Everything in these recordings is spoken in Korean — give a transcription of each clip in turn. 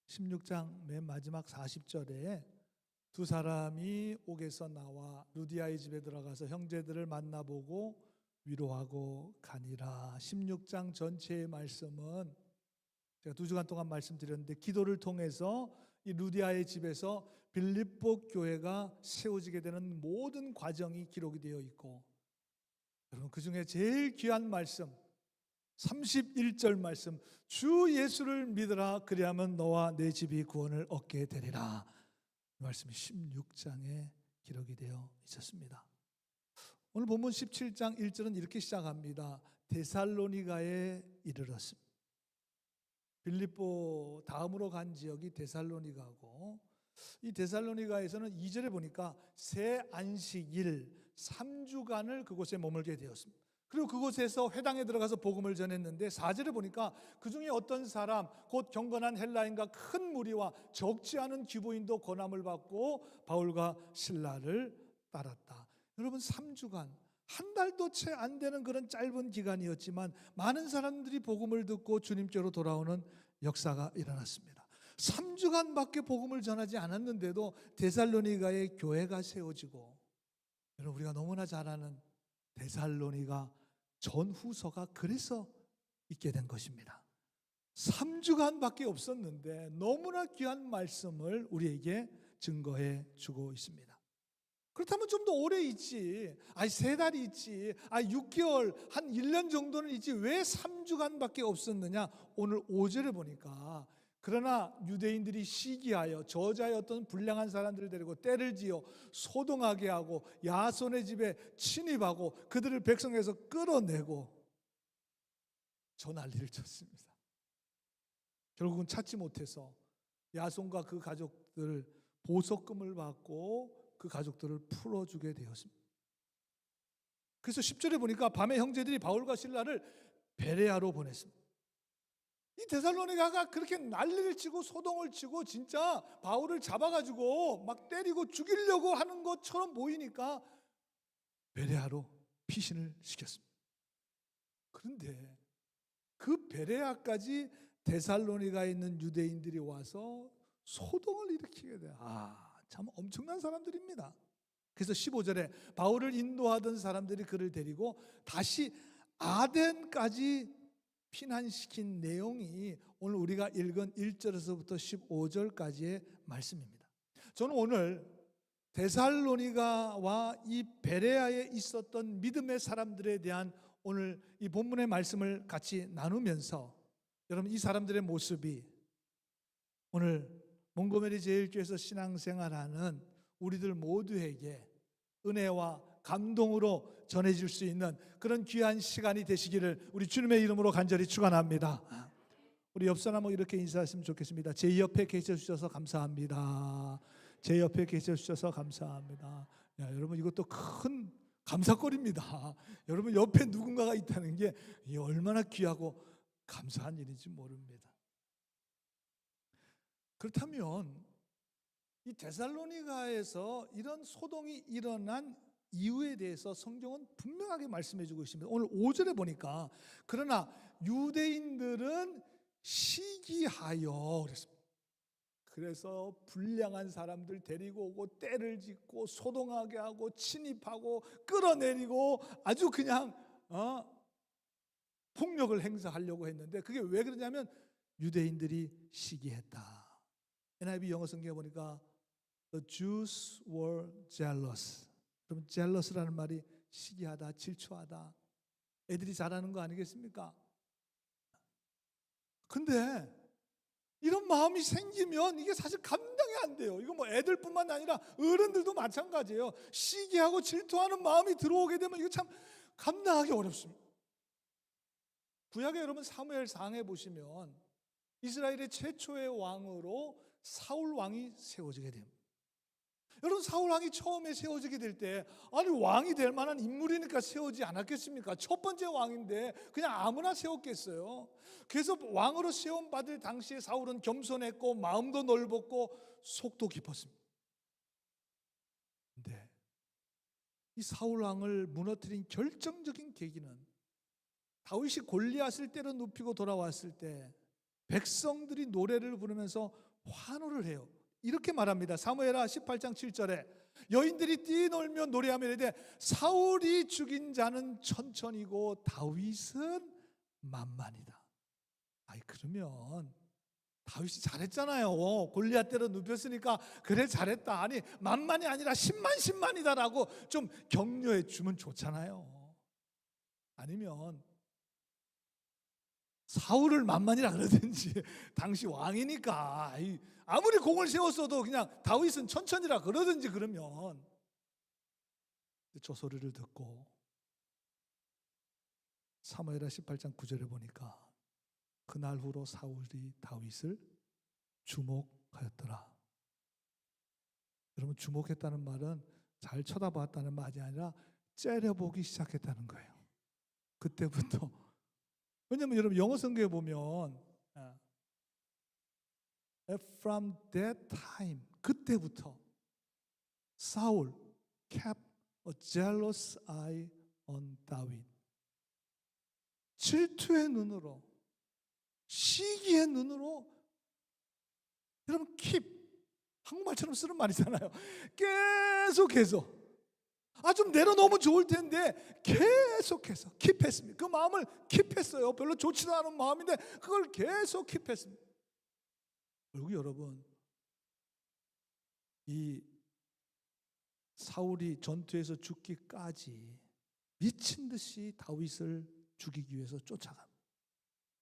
16장 맨 마지막 40절에 두 사람이 옥에서 나와 루디아의 집에 들어가서 형제들을 만나보고 위로하고 가니라. 16장 전체의 말씀은 제가 2주간 동안 말씀드렸는데 기도를 통해서 이 루디아의 집에서 빌립보 교회가 세워지게 되는 모든 과정이 기록이 되어 있고, 여러분 그 중에 제일 귀한 말씀 31절 말씀, 주 예수를 믿으라 그리하면 너와 내 집이 구원을 얻게 되리라. 이 말씀이 16장에 기록이 되어 있었습니다. 오늘 본문 17장 1절은 이렇게 시작합니다. 데살로니가에 이르렀습니다. 빌립보 다음으로 간 지역이 데살로니가고, 이 데살로니가에서는 2절에 보니까 새 안식일 3주간을 그곳에 머물게 되었습니다. 그리고 그곳에서 회당에 들어가서 복음을 전했는데 4절에 보니까 그 중에 어떤 사람 곧 경건한 헬라인과 큰 무리와 적지 않은 귀부인도 권함을 받고 바울과 실라를 따랐다. 여러분 3주간 한 달도 채 안 되는 그런 짧은 기간이었지만 많은 사람들이 복음을 듣고 주님께로 돌아오는 역사가 일어났습니다. 3주간밖에 복음을 전하지 않았는데도 데살로니가에 교회가 세워지고, 여러분 우리가 너무나 잘 아는 데살로니가 전후서가 그래서 있게 된 것입니다. 3주간밖에 없었는데 너무나 귀한 말씀을 우리에게 증거해 주고 있습니다. 그렇다면 좀 더 오래 있지, 3달이 있지, 6개월, 한 1년 정도는 있지, 왜 3주간밖에 없었느냐? 오늘 5절에 보니까 그러나 유대인들이 시기하여 저자의 어떤 불량한 사람들을 데리고 때를 지어 소동하게 하고 야손의 집에 침입하고 그들을 백성에서 끌어내고 저 난리를 쳤습니다. 결국은 찾지 못해서 야손과 그 가족들 보석금을 받고 그 가족들을 풀어주게 되었습니다. 그래서 10절에 보니까 밤에 형제들이 바울과 실라를 베레아로 보냈습니다. 이 데살로니가가 그렇게 난리를 치고 소동을 치고 진짜 바울을 잡아가지고 막 때리고 죽이려고 하는 것처럼 보이니까 베레아로 피신을 시켰습니다. 그런데 그 베레아까지 데살로니가에 있는 유대인들이 와서 소동을 일으키게 돼요. 참 엄청난 사람들입니다. 그래서 15절에 바울을 인도하던 사람들이 그를 데리고 다시 아덴까지 피난시킨 내용이 오늘 우리가 읽은 1절에서부터 15절까지의 말씀입니다. 저는 오늘 데살로니가와 이 베레아에 있었던 믿음의 사람들에 대한 오늘 이 본문의 말씀을 같이 나누면서 여러분 이 사람들의 모습이 오늘 몽고메리 제일교회에서 신앙생활하는 우리들 모두에게 은혜와 감동으로 전해질 수 있는 그런 귀한 시간이 되시기를 우리 주님의 이름으로 간절히 축원합니다. 우리 옆 사람하고 이렇게 인사했으면 좋겠습니다. 제 옆에 계셔주셔서 감사합니다. 제 옆에 계셔주셔서 감사합니다. 야, 여러분 이것도 큰 감사거리입니다. 여러분 옆에 누군가가 있다는 게 얼마나 귀하고 감사한 일인지 모릅니다. 그렇다면 이 데살로니가에서 이런 소동이 일어난 이유에 대해서 성경은 분명하게 말씀해 주고 있습니다. 오늘 5절에 보니까 그러나 유대인들은 시기하여 그랬습니다. 그래서 불량한 사람들 데리고 오고 때를 짓고 소동하게 하고 침입하고 끌어내리고 아주 그냥 폭력을 행사하려고 했는데 그게 왜 그러냐면 유대인들이 시기했다. NIV 영어 성경에 보니까 The Jews were jealous. 그럼 jealous라는 말이 시기하다, 질투하다. 애들이 잘하는 거 아니겠습니까? 근데 이런 마음이 생기면 이게 사실 감당이 안 돼요. 이거 뭐 애들뿐만 아니라 어른들도 마찬가지예요. 시기하고 질투하는 마음이 들어오게 되면 이거 참 감당하기 어렵습니다. 구약에 여러분 사무엘상에 보시면 이스라엘의 최초의 왕으로 사울 왕이 세워지게 됩니다. 여러분 사울 왕이 처음에 세워지게 될 때 아니 왕이 될 만한 인물이니까 세우지 않았겠습니까? 첫 번째 왕인데 그냥 아무나 세웠겠어요. 그래서 왕으로 세움 받을 당시에 사울은 겸손했고 마음도 넓었고 속도 깊었습니다. 근데 이 사울 왕을 무너뜨린 결정적인 계기는 다윗이 골리앗을 때려 눕히고 돌아왔을 때 백성들이 노래를 부르면서 환호를 해요. 이렇게 말합니다. 사무엘하 18장 7절에 여인들이 뛰놀며 노래하며 이르되 사울이 죽인 자는 천천이고 다윗은 만만이다. 아이 그러면 다윗이 잘했잖아요. 골리앗 때려 눕혔으니까 그래 잘했다. 아니 만만이 아니라 10만이다라고 좀 격려해 주면 좋잖아요. 아니면 사울을 만만이라 그러든지 당시 왕이니까 아무리 공을 세웠어도 그냥 다윗은 천천이라 그러든지 그러면 저 소리를 듣고 사무엘하 18장 9절에 보니까 그날 후로 사울이 다윗을 주목하였더라. 여러분 주목했다는 말은 잘 쳐다봤다는 말이 아니라 째려보기 시작했다는 거예요. 그때부터. 왜냐하면 여러분 영어 성경에 보면 From that time 그때부터 사울 kept a jealous eye on David. 질투의 눈으로 시기의 눈으로 여러분 keep 한국말처럼 쓰는 말이잖아요. 계속해서 좀 내려놓으면 좋을 텐데 계속해서 킵했습니다. 그 마음을 킵했어요. 별로 좋지도 않은 마음인데 그걸 계속 킵했습니다. 그리고 여러분 이 사울이 전투에서 죽기까지 미친 듯이 다윗을 죽이기 위해서 쫓아갑니다.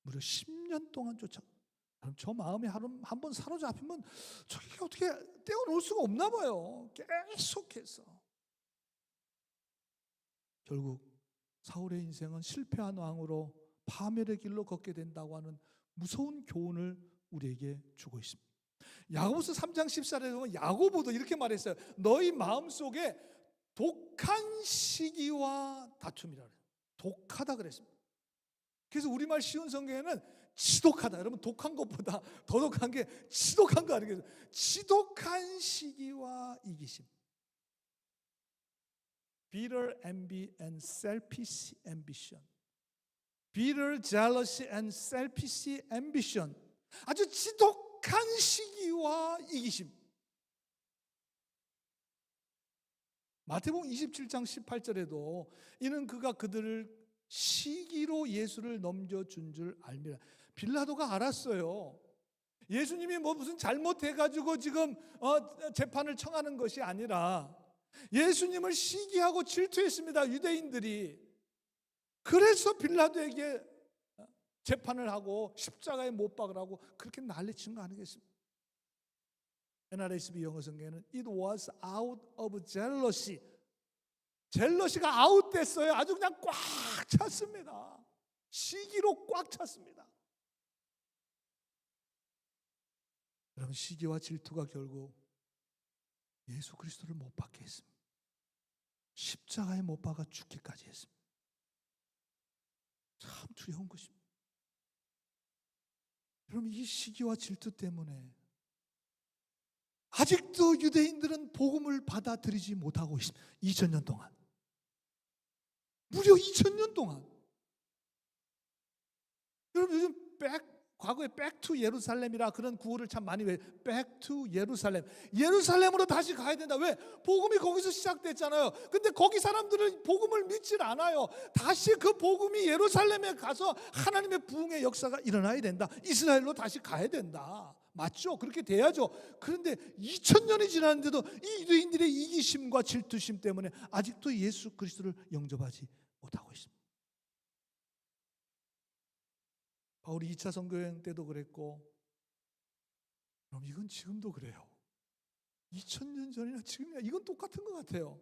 무려 10년 동안 쫓아갑니다. 저 마음이 한 번 사로잡히면 저게 어떻게 떼어놓을 수가 없나 봐요. 계속해서. 결국 사울의 인생은 실패한 왕으로 파멸의 길로 걷게 된다고 하는 무서운 교훈을 우리에게 주고 있습니다. 야고보서 3장 14절에 보면 야고보도 이렇게 말했어요. 너희 마음속에 독한 시기와 다툼이라 그래요. 독하다 그랬습니다. 그래서 우리말 쉬운 성경에는 지독하다. 여러분 독한 것보다 더 독한 게 지독한 거 아니겠어요? 지독한 시기와 이기심. Bitter envy and selfish ambition. Bitter jealousy and selfish ambition. 아주 지독한 시기와 이기심. 마태복음 27장 18절에도 이는 그가 그들을 시기로 예수를 넘겨준 줄 알미라. 빌라도가 알았어요. 예수님이 무슨 잘못해가지고 지금 재판을 청하는 것이 아니라 예수님을 시기하고 질투했습니다. 유대인들이. 그래서 빌라도에게 재판을 하고 십자가에 못 박으라고 그렇게 난리친 거 아니겠습니까? NRSV 영어 성경에는 It was out of jealousy. 젤러시가 아웃됐어요. 아주 그냥 꽉 찼습니다. 시기로 꽉 찼습니다. 여러분 시기와 질투가 결국 예수 그리스도를 못 박게 했습니다. 십자가에 못 박아 죽기까지 했습니다. 참 두려운 것입니다. 여러분 이 시기와 질투 때문에 아직도 유대인들은 복음을 받아들이지 못하고 있습니다. 2000년 동안. 무려 2000년 동안. 여러분 요즘 과거에 Back to 예루살렘이라 그런 구호를 참 많이 외워요. Back to 예루살렘. 예루살렘으로 다시 가야 된다. 왜? 복음이 거기서 시작됐잖아요. 근데 거기 사람들은 복음을 믿질 않아요. 다시 그 복음이 예루살렘에 가서 하나님의 부흥의 역사가 일어나야 된다. 이스라엘로 다시 가야 된다. 맞죠? 그렇게 돼야죠. 그런데 2000년이 지났는데도 이 유대인들의 이기심과 질투심 때문에 아직도 예수 그리스도를 영접하지 못하고 있습니다. 바울이 2차 선교여행 때도 그랬고 그럼 이건 지금도 그래요. 2000년 전이나 지금이나 이건 똑같은 것 같아요.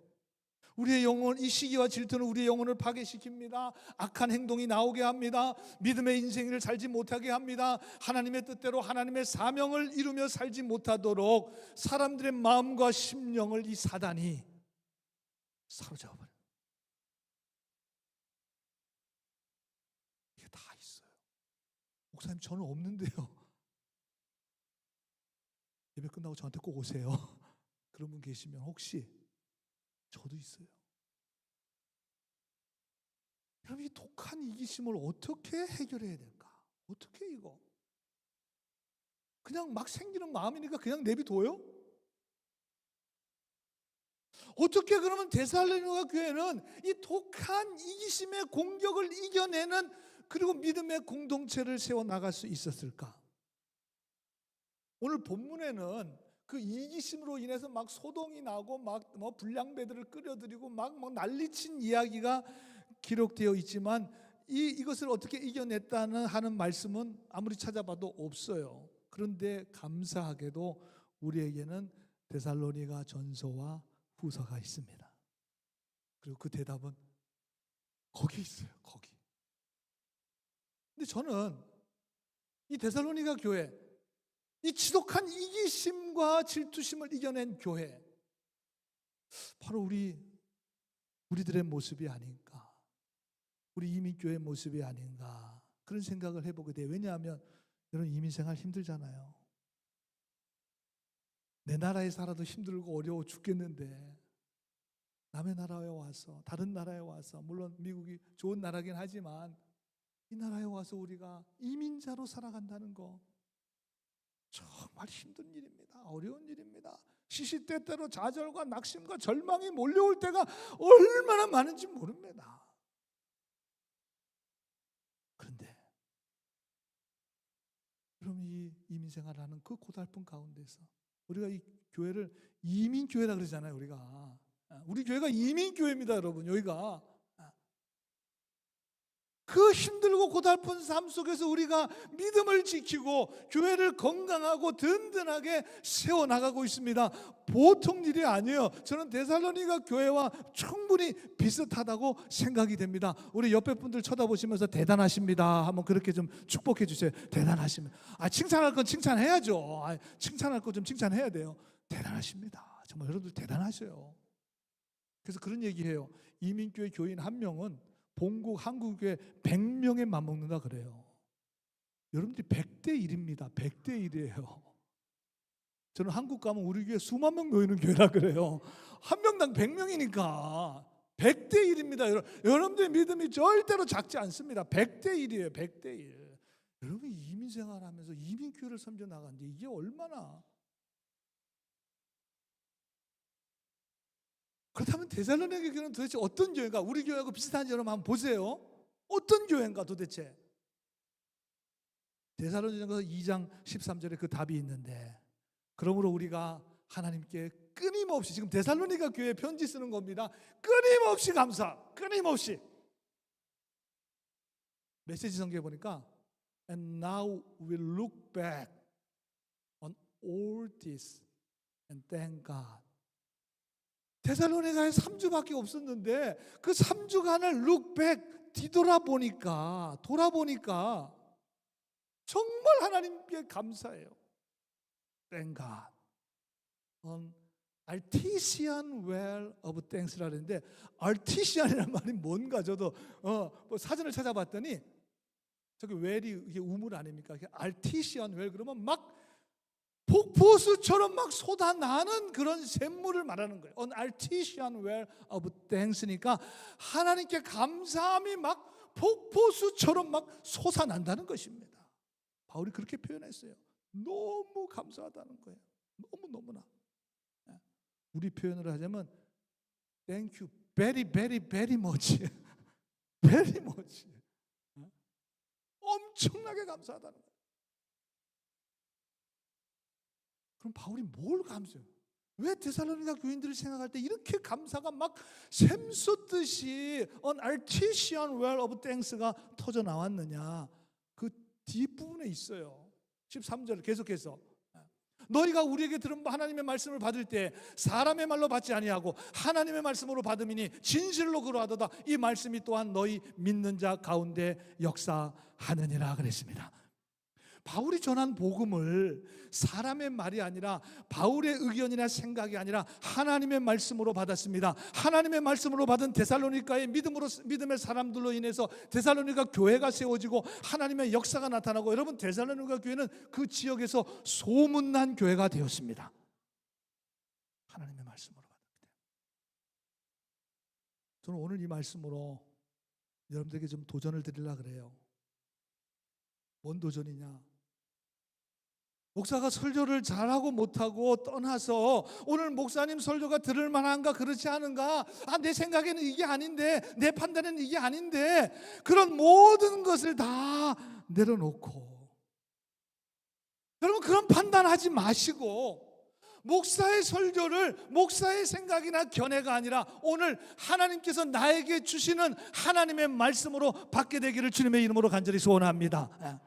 우리의 영혼, 이 시기와 질투는 우리의 영혼을 파괴시킵니다. 악한 행동이 나오게 합니다. 믿음의 인생을 살지 못하게 합니다. 하나님의 뜻대로 하나님의 사명을 이루며 살지 못하도록 사람들의 마음과 심령을 이 사단이 사로잡아버려요. 이게 다 있어요. 목사님 저는 없는데요. 예배 끝나고 저한테 꼭 오세요. 그런 분 계시면 혹시 저도 있어요. 여러분 이 독한 이기심을 어떻게 해결해야 될까? 어떻게 이거? 그냥 막 생기는 마음이니까 그냥 내비둬요? 어떻게 그러면 데살로니가 교회는 이 독한 이기심의 공격을 이겨내는 그리고 믿음의 공동체를 세워나갈 수 있었을까? 오늘 본문에는 그 이기심으로 인해서 막 소동이 나고 막 뭐 불량배들을 끌어들이고 막 난리친 이야기가 기록되어 있지만 이것을 어떻게 이겨냈다는 하는 말씀은 아무리 찾아봐도 없어요. 그런데 감사하게도 우리에게는 데살로니가 전서와 후서가 있습니다. 그리고 그 대답은 거기 있어요. 거기. 근데 저는 이 데살로니가 교회, 이 지독한 이기심과 질투심을 이겨낸 교회, 바로 우리들의 모습이 아닌가, 우리 이민교회의 모습이 아닌가, 그런 생각을 해보게 돼요. 왜냐하면 여러분, 이민생활 힘들잖아요. 내 나라에 살아도 힘들고 어려워 죽겠는데 남의 나라에 와서, 다른 나라에 와서, 물론 미국이 좋은 나라긴 하지만 이 나라에 와서 우리가 이민자로 살아간다는 거 정말 힘든 일입니다. 어려운 일입니다. 시시때때로 좌절과 낙심과 절망이 몰려올 때가 얼마나 많은지 모릅니다. 그런데 그럼 이 이민생활하는 그 고달픈 가운데서 우리가 이 교회를 이민교회라 그러잖아요. 우리 교회가 이민교회입니다. 여러분, 여기가 그 힘들고 고달픈 삶 속에서 우리가 믿음을 지키고 교회를 건강하고 든든하게 세워나가고 있습니다. 보통 일이 아니에요. 저는 데살로니가 교회와 충분히 비슷하다고 생각이 됩니다. 우리 옆에 분들 쳐다보시면서 대단하십니다 한번 그렇게 좀 축복해 주세요. 대단하십니다. 칭찬할 건 칭찬해야죠. 칭찬할 거 좀 칭찬해야 돼요. 대단하십니다. 정말 여러분들 대단하셔요. 그래서 그런 얘기해요. 이민교회 교인 한 명은 본국 한국에 100명에 맞먹는다 그래요. 여러분들이 100대 1입니다. 100대 1이에요. 저는 한국 가면 우리 교회 수만 명 모이는 교회라 그래요. 한 명당 100명이니까 100대 1입니다. 여러분들의 믿음이 절대로 작지 않습니다. 100대 1이에요. 100대 1. 여러분이 이민생활하면서 이민교회를 섬겨 나가는데 이게 얼마나, 그렇다면 데살로니가 교회는 도대체 어떤 교회인가? 우리 교회하고 비슷한지 여러분 한번 보세요. 어떤 교회인가 도대체? 데살로니가서 2장 13절에 그 답이 있는데, 그러므로 우리가 하나님께 끊임없이, 지금 데살로니가 교회에 편지 쓰는 겁니다. 끊임없이 감사, 끊임없이. 메시지 성경에 보니까 And now we look back on all this and thank God. 데살로니가에 3주밖에 없었는데 그 3주간을 룩백 돌아보니까 정말 하나님께 감사해요. Thank God. Artesian well of thanks라 그랬는데 artesian이라는 말이 뭔가 저도 뭐 사전을 찾아봤더니 저기 well이 이게 우물 아닙니까? artesian well 그러면 막 폭포수처럼 막 쏟아나는 그런 샘물을 말하는 거예요. An artesian well of thanks니까 하나님께 감사함이 막 폭포수처럼 막 솟아난다는 것입니다. 바울이 그렇게 표현했어요. 너무 감사하다는 거예요. 너무나. 우리 표현으로 하자면 Thank you very very very much. very much. 엄청나게 감사하다는 거예요. 그럼 바울이 뭘 감사해요? 왜 데살로니가 교인들을 생각할 때 이렇게 감사가 막 샘솟듯이 An artesian well of thanks가 터져 나왔느냐? 그 뒷부분에 있어요. 13절 계속해서 너희가 우리에게 들은 하나님의 말씀을 받을 때 사람의 말로 받지 아니하고 하나님의 말씀으로 받음이니 진실로 그러하도다. 이 말씀이 또한 너희 믿는 자 가운데 역사하느니라 그랬습니다. 바울이 전한 복음을 사람의 말이 아니라 바울의 의견이나 생각이 아니라 하나님의 말씀으로 받았습니다. 하나님의 말씀으로 받은 데살로니가의 믿음의 사람들로 인해서 데살로니가 교회가 세워지고 하나님의 역사가 나타나고, 여러분 데살로니가 교회는 그 지역에서 소문난 교회가 되었습니다. 하나님의 말씀으로 받았기 때문에. 저는 오늘 이 말씀으로 여러분들에게 좀 도전을 드리려고 그래요. 뭔 도전이냐? 목사가 설교를 잘하고 못하고 떠나서 오늘 목사님 설교가 들을 만한가 그렇지 않은가, 내 생각에는 이게 아닌데, 내 판단에는 이게 아닌데, 그런 모든 것을 다 내려놓고, 여러분 그런 판단하지 마시고 목사의 설교를 목사의 생각이나 견해가 아니라 오늘 하나님께서 나에게 주시는 하나님의 말씀으로 받게 되기를 주님의 이름으로 간절히 소원합니다.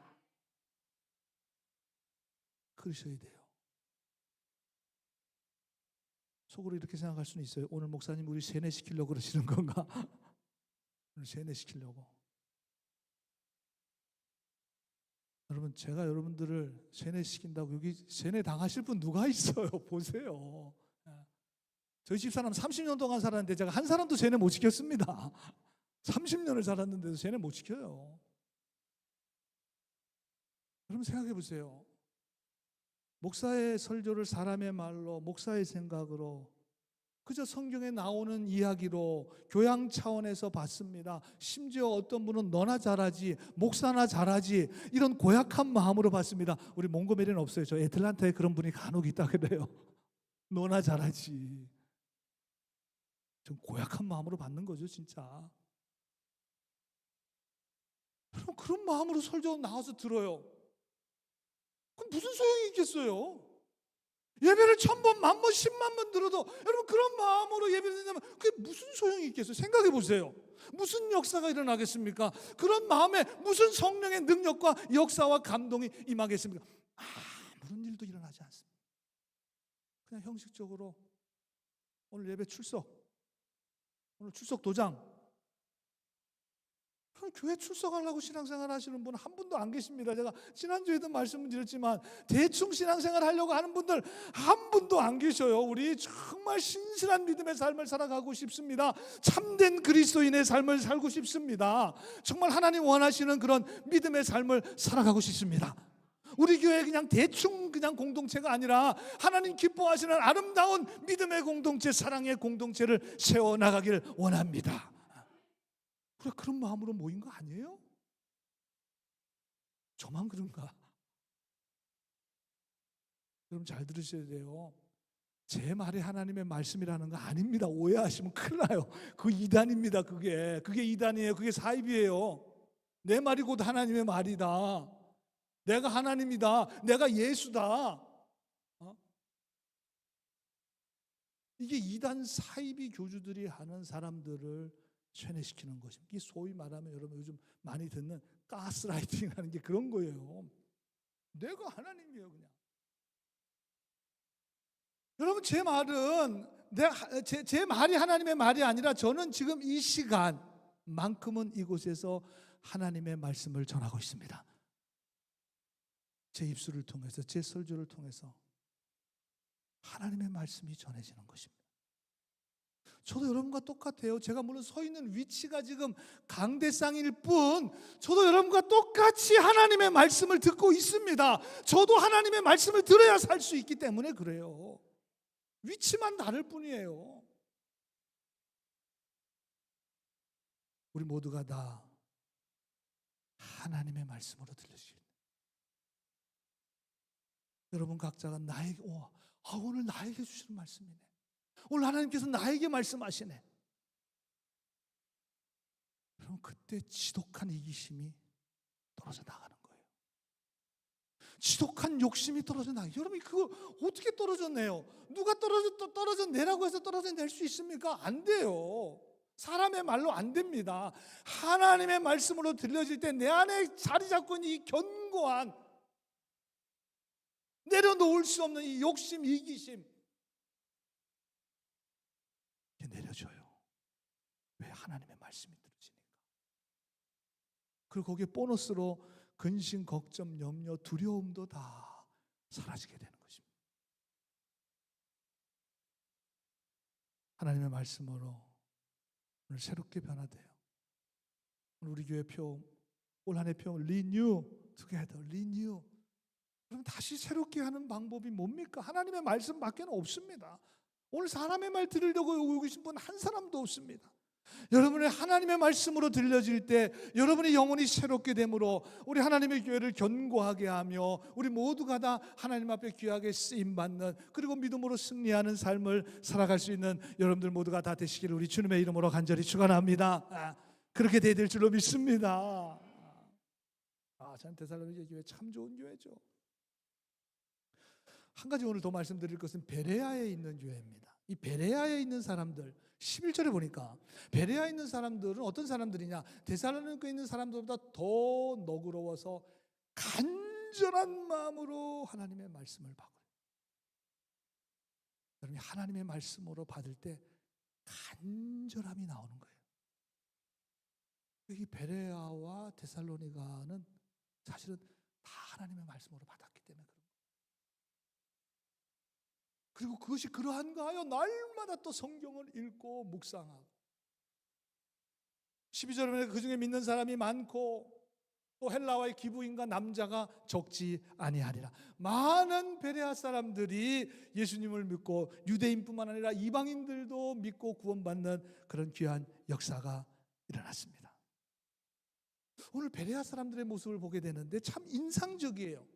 그러셔야 돼요. 속으로 이렇게 생각할 수는 있어요. 오늘 목사님 우리 세뇌시키려고 그러시는 건가? 오늘 세뇌시키려고. 여러분 제가 여러분들을 세뇌시킨다고 여기 세뇌 당하실 분 누가 있어요? 보세요. 저희 집사람 30년 동안 살았는데 제가 한 사람도 세뇌 못 시켰습니다. 30년을 살았는데도 세뇌 못 시켜요. 여러분 생각해 보세요. 목사의 설교를 사람의 말로, 목사의 생각으로, 그저 성경에 나오는 이야기로 교양 차원에서 봤습니다. 심지어 어떤 분은 너나 잘하지, 목사나 잘하지, 이런 고약한 마음으로 봤습니다. 우리 몽고메리는 없어요. 저 애틀란타에 그런 분이 간혹 있다 그래요. 너나 잘하지. 좀 고약한 마음으로 받는 거죠, 진짜. 여러분 그런 마음으로 설교 나와서 들어요. 그럼 무슨 소용이 있겠어요? 예배를 1000번, 10,000번, 10만 번 들어도 여러분 그런 마음으로 예배를 드린다면 그게 무슨 소용이 있겠어요? 생각해 보세요. 무슨 역사가 일어나겠습니까? 그런 마음에 무슨 성령의 능력과 역사와 감동이 임하겠습니까? 아무런 일도 일어나지 않습니다. 그냥 형식적으로 오늘 예배 출석, 오늘 출석 도장, 그럼 교회 출석하려고 신앙생활 하시는 분 한 분도 안 계십니다. 제가 지난주에도 말씀을 드렸지만 대충 신앙생활 하려고 하는 분들 한 분도 안 계셔요. 우리 정말 신실한 믿음의 삶을 살아가고 싶습니다. 참된 그리스도인의 삶을 살고 싶습니다. 정말 하나님 원하시는 그런 믿음의 삶을 살아가고 싶습니다. 우리 교회 그냥 대충 그냥 공동체가 아니라 하나님 기뻐하시는 아름다운 믿음의 공동체, 사랑의 공동체를 세워나가기를 원합니다. 그래, 그런 마음으로 모인 거 아니에요? 저만 그런가? 여러분 잘 들으셔야 돼요. 제 말이 하나님의 말씀이라는 거 아닙니다. 오해하시면 큰일 나요. 그 이단입니다. 그게 이단이에요. 그게 사입이에요. 내 말이 곧 하나님의 말이다. 내가 하나님이다. 내가 예수다. 이게 이단 사이비 교주들이 하는 사람들을 세뇌시키는 것입니다. 이게 소위 말하면 여러분 요즘 많이 듣는 가스라이팅하는 게 그런 거예요. 내가 하나님이에요, 그냥. 여러분 제 말은 제 말이 하나님의 말이 아니라 저는 지금 이 시간만큼은 이곳에서 하나님의 말씀을 전하고 있습니다. 제 입술을 통해서, 제 설교를 통해서 하나님의 말씀이 전해지는 것입니다. 저도 여러분과 똑같아요. 제가 물론 서 있는 위치가 지금 강대상일 뿐 저도 여러분과 똑같이 하나님의 말씀을 듣고 있습니다. 저도 하나님의 말씀을 들어야 살 수 있기 때문에 그래요. 위치만 다를 뿐이에요. 우리 모두가 다 하나님의 말씀으로 들려주십니다. 여러분 각자가 나에게 오늘 나에게 주시는 말씀이네. 오늘 하나님께서 나에게 말씀하시네. 여러분 그때 지독한 이기심이 떨어져 나가는 거예요. 지독한 욕심이 떨어져 나가요. 여러분 그거 어떻게 떨어져내요? 누가 떨어져내라고 해서 떨어져낼 수 있습니까? 안 돼요. 사람의 말로 안 됩니다. 하나님의 말씀으로 들려질 때 내 안에 자리 잡고 있는 이 견고한 내려놓을 수 없는 이 욕심, 이기심 내려줘요. 왜? 하나님의 말씀이 들어지니까. 그리고 거기에 보너스로 근심, 걱정, 염려, 두려움도 다 사라지게 되는 것입니다. 하나님의 말씀으로 오늘 새롭게 변화돼요. 오늘 우리 교회 표, 올 한 해 표 Renew Together, Renew. 그럼 다시 새롭게 하는 방법이 뭡니까? 하나님의 말씀밖에 없습니다. 오늘 사람의 말 들으려고 오고 계신 분 한 사람도 없습니다. 여러분의 하나님의 말씀으로 들려질 때 여러분의 영혼이 새롭게 되므로 우리 하나님의 교회를 견고하게 하며 우리 모두가 다 하나님 앞에 귀하게 쓰임받는, 그리고 믿음으로 승리하는 삶을 살아갈 수 있는 여러분들 모두가 다 되시기를 우리 주님의 이름으로 간절히 축원합니다. 그렇게 돼야 될 줄로 믿습니다. 참 데살로니가 교회 참 좋은 교회죠. 한 가지 오늘 더 말씀드릴 것은 베레아에 있는 교회입니다. 이 베레아에 있는 사람들, 11절에 보니까 베레아에 있는 사람들은 어떤 사람들이냐, 데살로니가에 있는 사람들보다 더 너그러워서 간절한 마음으로 하나님의 말씀을 받고, 여러분이 하나님의 말씀으로 받을 때 간절함이 나오는 거예요. 이 베레아와 데살로니가는 사실은 다 하나님의 말씀으로 받았기 때문에 그런 거예요. 그리고 그것이 그러한가 하여 날마다 또 성경을 읽고 묵상하고, 12절에 그 중에 믿는 사람이 많고 또 헬라와의 기부인과 남자가 적지 아니하리라. 많은 베레아 사람들이 예수님을 믿고 유대인뿐만 아니라 이방인들도 믿고 구원받는 그런 귀한 역사가 일어났습니다. 오늘 베레아 사람들의 모습을 보게 되는데 참 인상적이에요.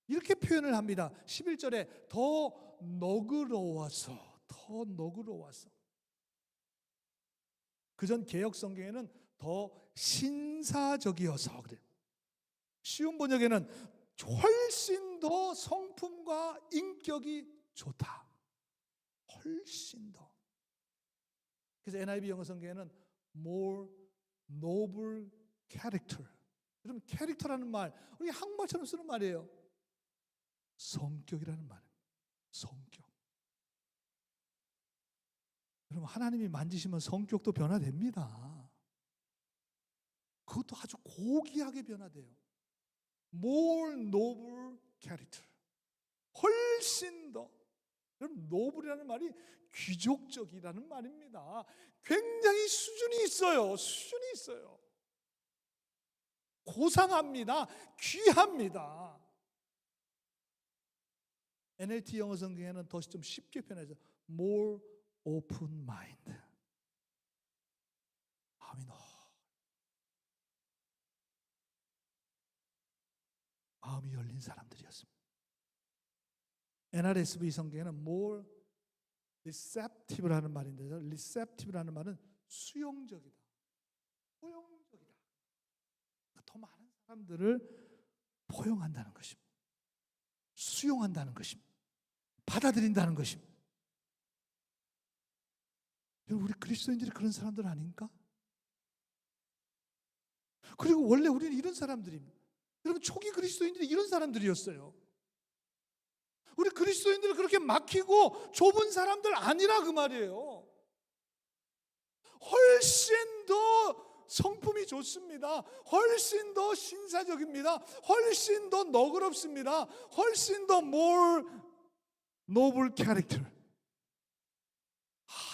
이렇게 표현을 합니다. 11절에 더 너그러워서. 그전 개역 성경에는 더 신사적이어서 그래요. 쉬운 번역에는 훨씬 더 성품과 인격이 좋다. 훨씬 더. 그래서 NIV 영어 성경에는 more noble character. 여러분, 캐릭터라는 말, 우리 한국말처럼 쓰는 말이에요. 성격이라는 말이에요. 성격. 여러분, 하나님이 만지시면 성격도 변화됩니다. 그것도 아주 고귀하게 변화돼요. More noble character. 훨씬 더. 여러분, noble이라는 말이 귀족적이라는 말입니다. 굉장히 수준이 있어요. 고상합니다. 귀합니다. NLT 영어 성경에는 더 좀 쉽게 표현해서 more open mind. 마음이 열린 사람들이었습니다. NRSV 성경에는 more receptive라는 말인데, receptive라는 말은 수용적이다, 포용적이다. 더 많은 사람들을 포용한다는 것입니다. 수용한다는 것입니다. 받아들인다는 것입니다. 여러분, 우리 그리스도인들이 그런 사람들 아닌가? 그리고 원래 우리는 이런 사람들입니다. 여러분, 초기 그리스도인들이 이런 사람들이었어요. 우리 그리스도인들은 그렇게 막히고 좁은 사람들 아니라 그 말이에요. 훨씬 더 성품이 좋습니다. 훨씬 더 신사적입니다. 훨씬 더 너그럽습니다. 훨씬 더 more noble character.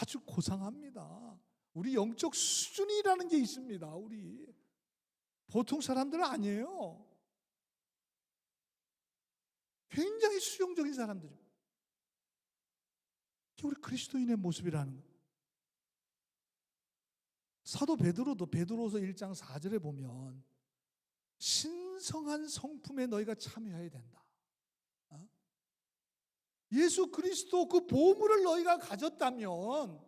아주 고상합니다. 우리 영적 수준이라는 게 있습니다. 우리 보통 사람들은 아니에요. 굉장히 수용적인 사람들이에요. 이게 우리 그리스도인의 모습이라는 거예요. 사도 베드로도 베드로서 1장 4절에 보면 신성한 성품에 너희가 참여해야 된다. 예수 그리스도 그 보물을 너희가 가졌다면,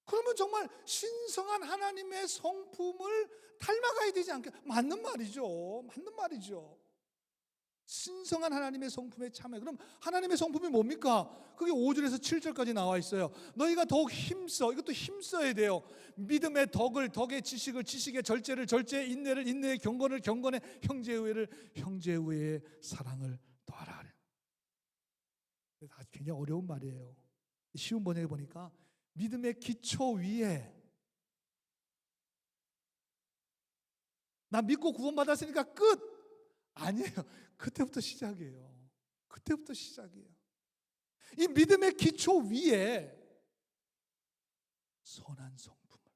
그러면 정말 신성한 하나님의 성품을 닮아가야 되지 않겠? 맞는 말이죠. 신성한 하나님의 성품에 참여. 그럼 하나님의 성품이 뭡니까? 그게 5절에서 7절까지 나와 있어요. 너희가 더욱 힘써. 이것도 힘써야 돼요. 믿음의 덕의 지식을 지식의 절제를 절제의 인내를 인내의 경건을 경건의 형제의 우애를 형제의 우애의 사랑을 더하라. 굉장히 어려운 말이에요. 쉬운 번역에 보니까 믿음의 기초 위에, 나 믿고 구원받았으니까 끝! 아니에요. 그때부터 시작이에요. 이 믿음의 기초 위에 선한 성품을,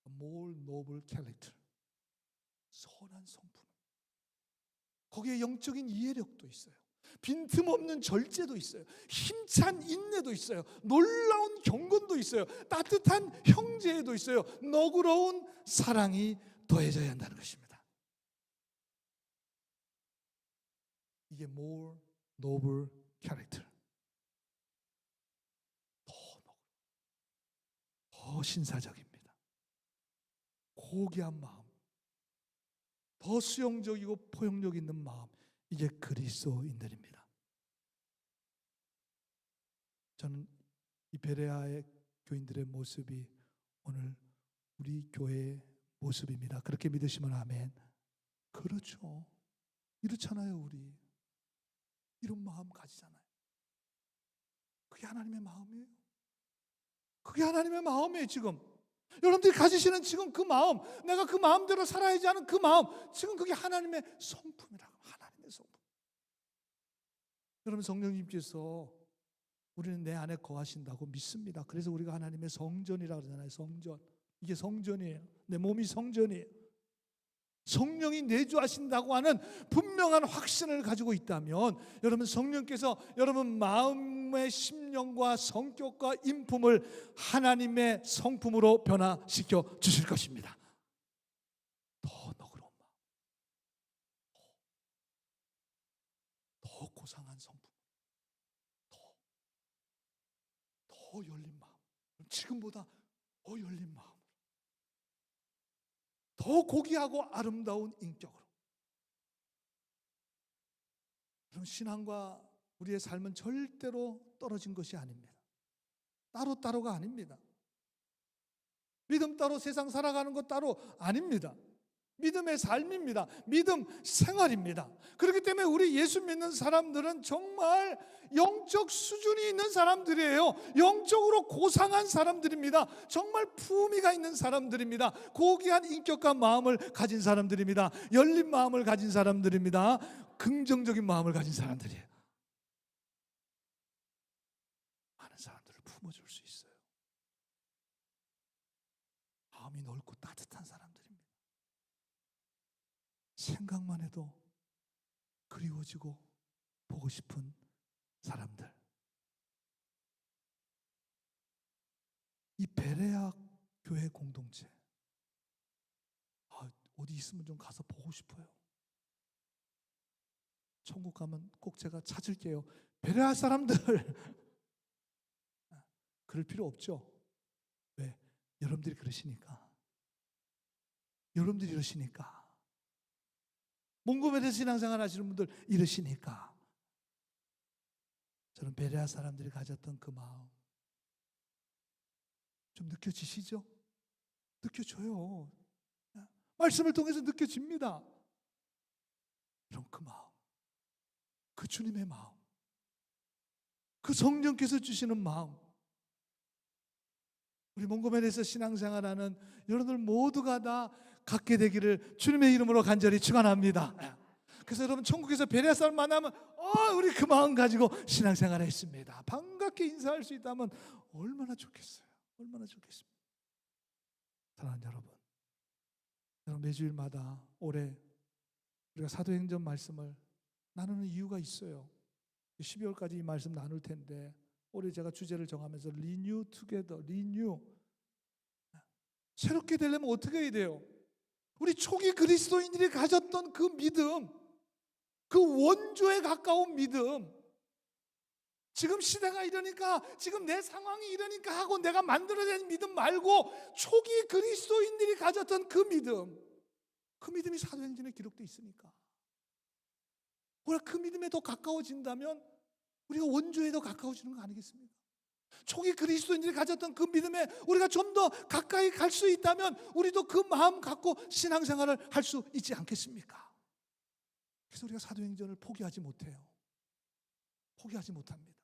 more noble character, 선한 성품, 거기에 영적인 이해력도 있어요. 빈틈없는 절제도 있어요. 힘찬 인내도 있어요. 놀라운 경건도 있어요. 따뜻한 형제도 있어요. 너그러운 사랑이 더해져야 한다는 것입니다. 이게 more noble character. 더 신사적입니다. 고귀한 마음, 더 수용적이고 포용력 있는 마음, 이게 그리스도인들입니다. 저는 이 베레아의 교인들의 모습이 오늘 우리 교회의 모습입니다. 그렇게 믿으시면 아멘. 그렇죠. 이렇잖아요. 우리 이런 마음 가지잖아요. 그게 하나님의 마음이에요. 그게 하나님의 마음이에요. 지금 여러분들이 가지시는 지금 그 마음, 내가 그 마음대로 살아야지 하는 그 마음, 지금 그게 하나님의 성품이라고. 하나님의 성품. 여러분, 성령님께서 우리는 내 안에 거하신다고 믿습니다. 그래서 우리가 하나님의 성전이라고 그러잖아요. 성전. 이게 성전이에요. 내 몸이 성전이에요. 성령이 내주하신다고 하는 분명한 확신을 가지고 있다면 여러분, 성령께서 여러분 마음의 심령과 성격과 인품을 하나님의 성품으로 변화시켜 주실 것입니다. 더 너그러운 마음, 더 고상한 성품, 더 열린 마음, 지금보다 더 열린 마음, 더 고귀하고 아름다운 인격으로. 그럼 신앙과 우리의 삶은 절대로 떨어진 것이 아닙니다. 따로따로가 아닙니다. 믿음 따로 세상 살아가는 것 따로 아닙니다. 믿음의 삶입니다. 믿음 생활입니다. 그렇기 때문에 우리 예수 믿는 사람들은 정말 영적 수준이 있는 사람들이에요. 영적으로 고상한 사람들입니다. 정말 품위가 있는 사람들입니다. 고귀한 인격과 마음을 가진 사람들입니다. 열린 마음을 가진 사람들입니다. 긍정적인 마음을 가진 사람들이에요. 많은 사람들을 품어줄 수 있어요. 마음이 넓고 따뜻한 사람들입니다. 생각만 해도 그리워지고 보고 싶은 사람들. 이 베레아 교회 공동체, 어디 있으면 좀 가서 보고 싶어요. 천국 가면 꼭 제가 찾을게요. 베레아 사람들. 그럴 필요 없죠. 왜? 여러분들이 그러시니까. 여러분들이 이러시니까. 몽고메르 신앙생활 하시는 분들 이러시니까. 저는 베레아 사람들이 가졌던 그 마음 좀 느껴지시죠? 느껴져요. 말씀을 통해서 느껴집니다. 그럼 그 마음, 그 주님의 마음, 그 성령께서 주시는 마음, 우리 몽고메르에서 신앙생활하는 여러분들 모두가 다 갖게 되기를 주님의 이름으로 간절히 축원합니다. 그래서 여러분, 천국에서 베레아 사람 만나면 우리 그 마음 가지고 신앙생활을 했습니다, 반갑게 인사할 수 있다면 얼마나 좋겠어요. 얼마나 좋겠습니까? 사랑하는 여러분, 매주일마다 올해 우리가 사도행전 말씀을 나누는 이유가 있어요. 12월까지 이 말씀 나눌 텐데 올해 제가 주제를 정하면서 Renew Together, Renew. 새롭게 되려면 어떻게 해야 돼요? 우리 초기 그리스도인들이 가졌던 그 믿음, 그 원조에 가까운 믿음, 지금 시대가 이러니까, 지금 내 상황이 이러니까 하고 내가 만들어낸 믿음 말고 초기 그리스도인들이 가졌던 그 믿음, 그 믿음이 사도행전에 기록되어 있으니까 우리가 그 믿음에 더 가까워진다면 우리가 원조에 더 가까워지는 거 아니겠습니까? 초기 그리스도인들이 가졌던 그 믿음에 우리가 좀 더 가까이 갈 수 있다면 우리도 그 마음 갖고 신앙생활을 할 수 있지 않겠습니까? 그래서 우리가 사도행전을 포기하지 못해요. 포기하지 못합니다.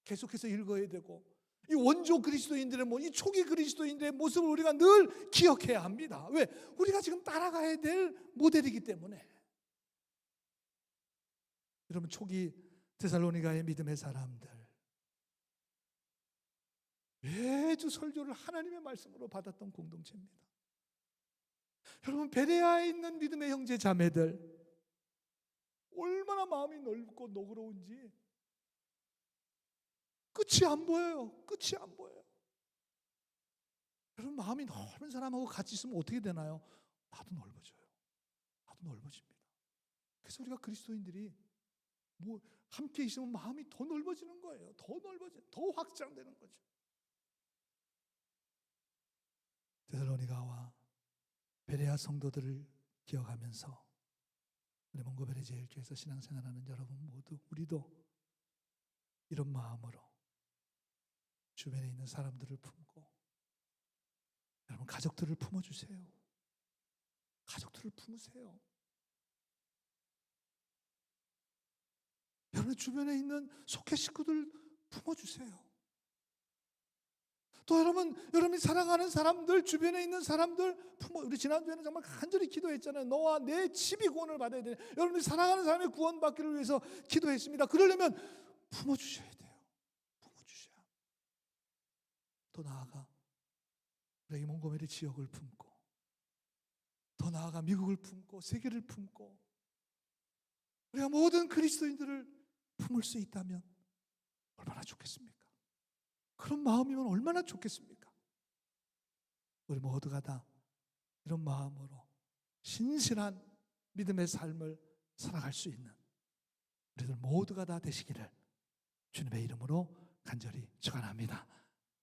계속해서 읽어야 되고, 이 원조 그리스도인들의 이 초기 그리스도인들의 모습을 우리가 늘 기억해야 합니다. 왜? 우리가 지금 따라가야 될 모델이기 때문에. 여러분, 초기 데살로니가의 믿음의 사람들, 매주 설교를 하나님의 말씀으로 받았던 공동체입니다. 여러분, 베레아에 있는 믿음의 형제 자매들, 얼마나 마음이 넓고 너그러운지 끝이 안 보여요. 끝이 안 보여요. 여러분, 마음이 넓은 사람하고 같이 있으면 어떻게 되나요? 나도 넓어져요. 나도 넓어집니다. 그래서 우리가 그리스도인들이 뭐 함께 있으면 마음이 더 넓어지는 거예요. 더 넓어져, 더 확장되는 거죠. 데살로니가와 베레아 성도들을 기억하면서 우리 몽고베레 제일교회에서 신앙생활하는 여러분 모두, 우리도 이런 마음으로 주변에 있는 사람들을 품고, 여러분 가족들을 품어주세요. 가족들을 품으세요. 여러분 주변에 있는 속해 식구들 품어주세요. 또 여러분이 사랑하는 사람들, 주변에 있는 사람들 품어. 우리 지난주에는 정말 간절히 기도했잖아요. 너와 내 집이 구원을 받아야 돼. 여러분이 사랑하는 사람의 구원받기를 위해서 기도했습니다. 그러려면 품어주셔야 돼요. 품어주셔야. 더 나아가 우리 몽고메리 지역을 품고, 더 나아가 미국을 품고, 세계를 품고, 우리가 모든 그리스도인들을 품을 수 있다면 얼마나 좋겠습니까? 그런 마음이면 얼마나 좋겠습니까? 우리 모두가 다 이런 마음으로 신실한 믿음의 삶을 살아갈 수 있는 우리들 모두가 다 되시기를 주님의 이름으로 간절히 축원합니다.